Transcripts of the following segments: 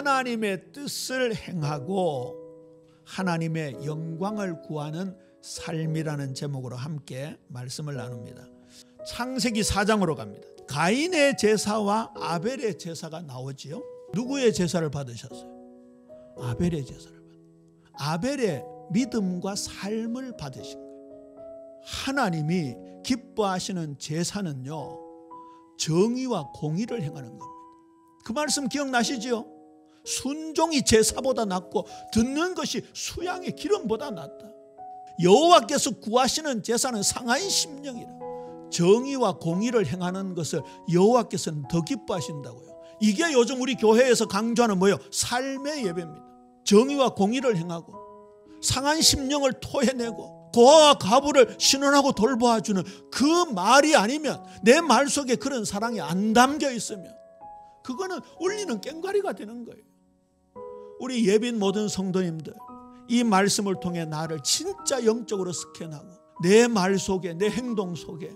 하나님의 뜻을 행하고 하나님의 영광을 구하는 삶이라는 제목으로 함께 말씀을 나눕니다. 창세기 4장으로 갑니다. 가인의 제사와 아벨의 제사가 나오지요. 누구의 제사를 받으셨어요? 아벨의 제사를 받으셨어요. 아벨의 믿음과 삶을 받으신 거예요. 하나님이 기뻐하시는 제사는요, 정의와 공의를 행하는 겁니다. 그 말씀 기억나시죠? 순종이 제사보다 낫고 듣는 것이 수양의 기름보다 낫다. 여호와께서 구하시는 제사는 상한 심령이라. 정의와 공의를 행하는 것을 여호와께서는 더 기뻐하신다고요. 이게 요즘 우리 교회에서 강조하는 뭐예요? 삶의 예배입니다. 정의와 공의를 행하고 상한 심령을 토해내고 고아와 과부를 신원하고 돌보아주는 그 말이 아니면, 내 말 속에 그런 사랑이 안 담겨 있으면 그거는 울리는 꽹과리가 되는 거예요. 우리 예빈 모든 성도님들, 이 말씀을 통해 나를 진짜 영적으로 스캔하고 내 말 속에, 내 행동 속에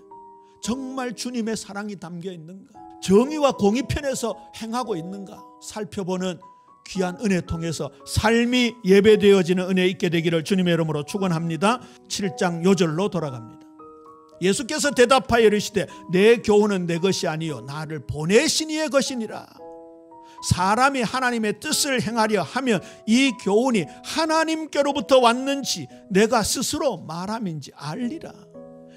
정말 주님의 사랑이 담겨 있는가, 정의와 공의 편에서 행하고 있는가 살펴보는 귀한 은혜 통해서 삶이 예배되어지는 은혜 있게 되기를 주님의 이름으로 축원합니다. 7장 요절로 돌아갑니다. 예수께서 대답하여 이르시되 내 교훈은 내 것이 아니요 나를 보내신 이의 것이니라. 사람이 하나님의 뜻을 행하려 하면 이 교훈이 하나님께로부터 왔는지 내가 스스로 말함인지 알리라.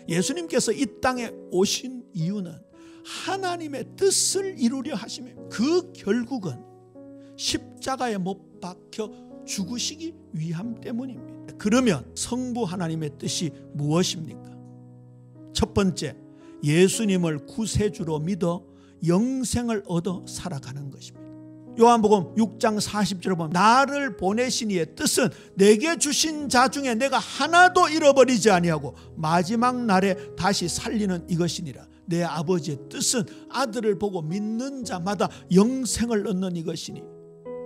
예수님께서 이 땅에 오신 이유는 하나님의 뜻을 이루려 하시며 그 결국은 십자가에 못 박혀 죽으시기 위함 때문입니다. 그러면 성부 하나님의 뜻이 무엇입니까? 첫 번째, 예수님을 구세주로 믿어 영생을 얻어 살아가는 것입니다. 요한복음 6장 40절을 보면 나를 보내신 이의 뜻은 내게 주신 자 중에 내가 하나도 잃어버리지 아니하고 마지막 날에 다시 살리는 이것이니라. 내 아버지의 뜻은 아들을 보고 믿는 자마다 영생을 얻는 이것이니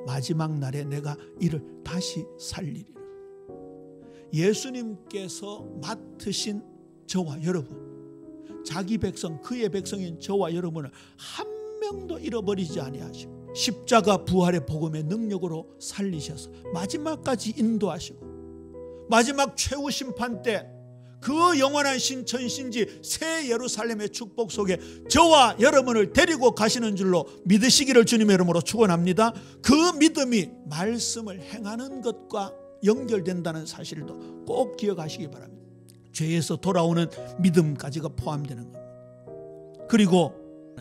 마지막 날에 내가 이를 다시 살리리라. 예수님께서 맡으신 저와 여러분, 자기 백성, 그의 백성인 저와 여러분을 한 명도 잃어버리지 아니하시고 십자가 부활의 복음의 능력으로 살리셔서 마지막까지 인도하시고 마지막 최후 심판 때 그 영원한 신천신지 새 예루살렘의 축복 속에 저와 여러분을 데리고 가시는 줄로 믿으시기를 주님의 이름으로 축원합니다. 그 믿음이 말씀을 행하는 것과 연결된다는 사실도 꼭 기억하시기 바랍니다. 죄에서 돌아오는 믿음까지가 포함되는 겁니다. 그리고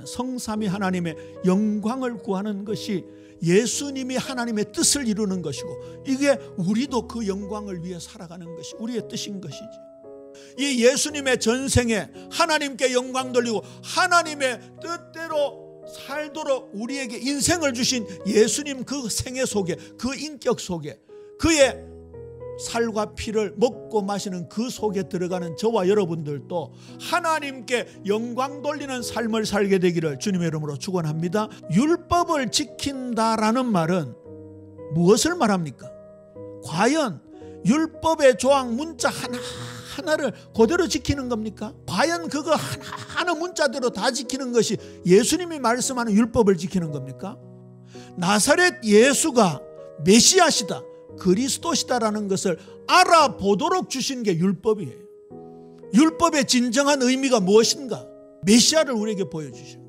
성삼위 하나님의 영광을 구하는 것이 예수님이 하나님의 뜻을 이루는 것이고, 이게 우리도 그 영광을 위해 살아가는 것이 우리의 뜻인 것이지. 이 예수님의 전생에 하나님께 영광 돌리고 하나님의 뜻대로 살도록 우리에게 인생을 주신 예수님 그 생애 속에, 그 인격 속에, 그의 살과 피를 먹고 마시는 그 속에 들어가는 저와 여러분들도 하나님께 영광 돌리는 삶을 살게 되기를 주님의 이름으로 축원합니다. 율법을 지킨다라는 말은 무엇을 말합니까? 과연 율법의 조항 문자 하나를 그대로 지키는 겁니까? 과연 그거 하나 문자대로 다 지키는 것이 예수님이 말씀하는 율법을 지키는 겁니까? 나사렛 예수가 메시아시다, 그리스도시다라는 것을 알아보도록 주신 게 율법이에요. 율법의 진정한 의미가 무엇인가? 메시아를 우리에게 보여주시고,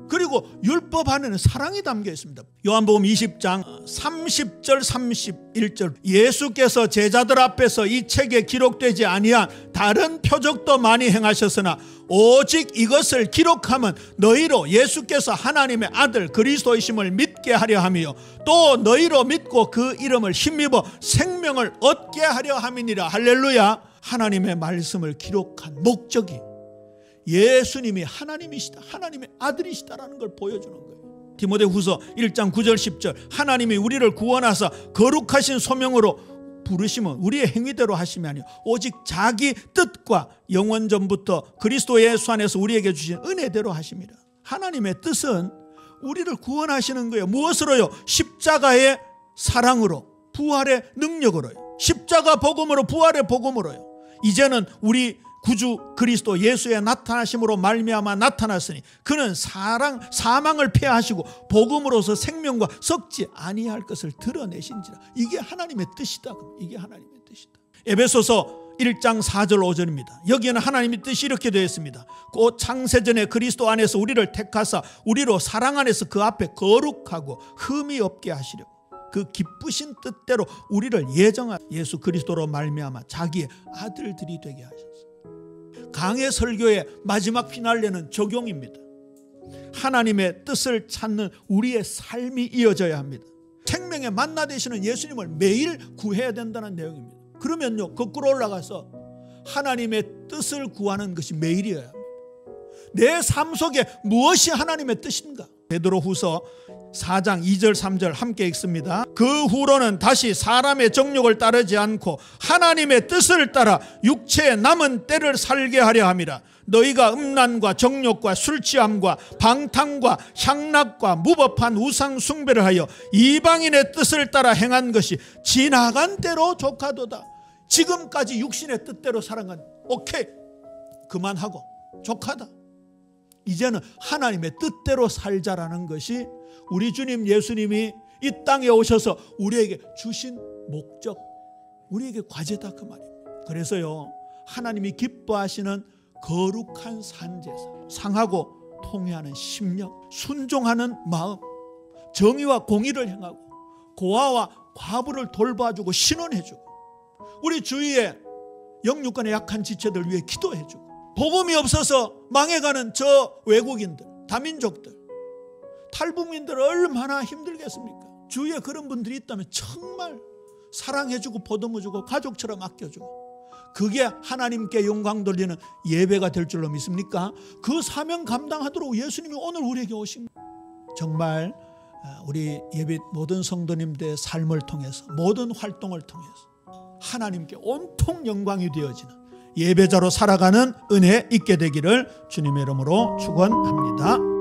그리고 율법 안에는 사랑이 담겨 있습니다. 요한복음 20장 30절 31절 예수께서 제자들 앞에서 이 책에 기록되지 아니한 다른 표적도 많이 행하셨으나 오직 이것을 기록하면 너희로 예수께서 하나님의 아들 그리스도이심을 믿게 하려 함이요 또 너희로 믿고 그 이름을 힘입어 생명을 얻게 하려 함이니라. 할렐루야. 하나님의 말씀을 기록한 목적이 예수님이 하나님이시다, 하나님의 아들이시다라는 걸 보여주는 거예요. 디모데후서 1장 9절 10절 하나님이 우리를 구원하사 거룩하신 소명으로 부르심은 우리의 행위대로 하심이 아니요 오직 자기 뜻과 영원 전부터 그리스도 예수 안에서 우리에게 주신 은혜대로 하심이라. 하나님의 뜻은 우리를 구원하시는 거예요. 무엇으로요? 십자가의 사랑으로, 부활의 능력으로요. 십자가 복음으로, 부활의 복음으로요. 이제는 우리 구주 그리스도 예수의 나타나심으로 말미암아 나타났으니 그는 사망을 폐하시고 복음으로서 생명과 썩지 아니할 것을 드러내신지라. 이게 하나님의 뜻이다. 이게 하나님의 뜻이다. 에베소서 1장 4절 5절입니다. 여기에는 하나님의 뜻이 이렇게 되어 있습니다. 곧 창세전에 그리스도 안에서 우리를 택하사 우리로 사랑 안에서 그 앞에 거룩하고 흠이 없게 하시려고 그 기쁘신 뜻대로 우리를 예정한 예수 그리스도로 말미암아 자기의 아들들이 되게 하셨어요. 강해 설교의 마지막 피날레는 적용입니다. 하나님의 뜻을 찾는 우리의 삶이 이어져야 합니다. 생명의 만나 되시는 예수님을 매일 구해야 된다는 내용입니다. 그러면요, 거꾸로 올라가서 하나님의 뜻을 구하는 것이 매일이어야 합니다. 내 삶 속에 무엇이 하나님의 뜻인가? 베드로후서 4장 2절 3절 함께 읽습니다. 그 후로는 다시 사람의 정욕을 따르지 않고 하나님의 뜻을 따라 육체의 남은 때를 살게 하려 함이라. 너희가 음란과 정욕과 술취함과 방탕과 향락과 무법한 우상 숭배를 하여 이방인의 뜻을 따라 행한 것이 지나간 때로 족하도다. 지금까지 육신의 뜻대로 살아간 오케이 그만하고 족하다. 이제는 하나님의 뜻대로 살자라는 것이 우리 주님 예수님이 이 땅에 오셔서 우리에게 주신 목적, 우리에게 과제다 그 말입니다. 그래서요, 하나님이 기뻐하시는 거룩한 산제사, 상하고 통회하는 심령, 순종하는 마음, 정의와 공의를 행하고 고아와 과부를 돌봐주고 신원해주고 우리 주위에 영육간의 약한 지체들 위해 기도해주고 복음이 없어서 망해가는 저 외국인들, 다민족들, 탈북민들 얼마나 힘들겠습니까? 주위에 그런 분들이 있다면 정말 사랑해주고 보듬어주고 가족처럼 아껴주고 그게 하나님께 영광 돌리는 예배가 될 줄로 믿습니까? 그 사명 감당하도록 예수님이 오늘 우리에게 오신 거예요. 정말 우리 예배 모든 성도님들의 삶을 통해서 모든 활동을 통해서 하나님께 온통 영광이 되어지는 예배자로 살아가는 은혜 있게 되기를 주님의 이름으로 축원합니다.